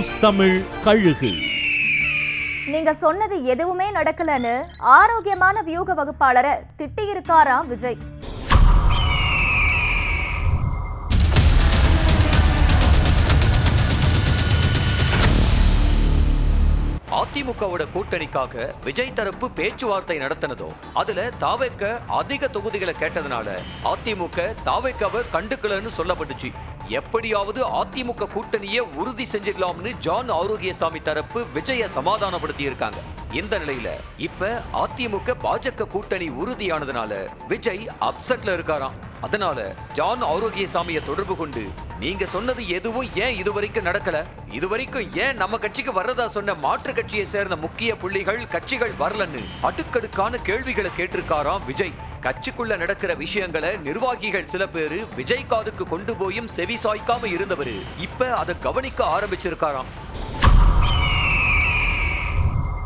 News Tamil கழுகு. நீங்க சொன்னது எதுவுமே நடக்கலன்னு ஆரோக்கியமான வியூக வகுப்பாளரை திட்டியிருக்காராம் விஜய். அதிமுகவோட கூட்டணிக்காக விஜய் தரப்பு பேச்சுவார்த்தை நடத்தினதோ அதுல தாவேக்க அதிக தொகுதிகளை கேட்டதுனால அதிமுக தாவேக்காவை கண்டுக்கலன்னு சொல்லப்பட்டுச்சு. எப்படியாவது அதிமுக கூட்டணியை உறுதி செஞ்சிடலாம்னு ஜான் ஆரோக்கியசாமி தரப்பு விஜய சமாதானப்படுத்தி இருக்காங்க. இந்த நிலையில இப்ப அதிமுக பாஜக கூட்டணி உறுதியானதுனால விஜய் அப்செட்ல இருக்காராம். அதனால ஜான் ஆரோக்கியசாமியை தொடர்பு கொண்டு நீங்க சொன்னது எதுவும் ஏன் இதுவரைக்கும் நடக்கல, இதுவரைக்கும் ஏன் நம்ம கட்சிக்கு வர்றதா சொன்ன மாற்று கட்சியை சேர்ந்த முக்கிய புள்ளிகள் கட்சிகள் வரலன்னு அடுக்கடுக்கான கேள்விகளை கேட்டிருக்காராம் விஜய். கட்சிக்குள்ள நடக்கிற விஷயங்களை நிர்வாகிகள் சில பேரு விஜய் காதுக்கு கொண்டு போயும் செவி சாய்க்காம இருந்தவரு இப்ப அதை கவனிக்க ஆரம்பிச்சிருக்காராம்.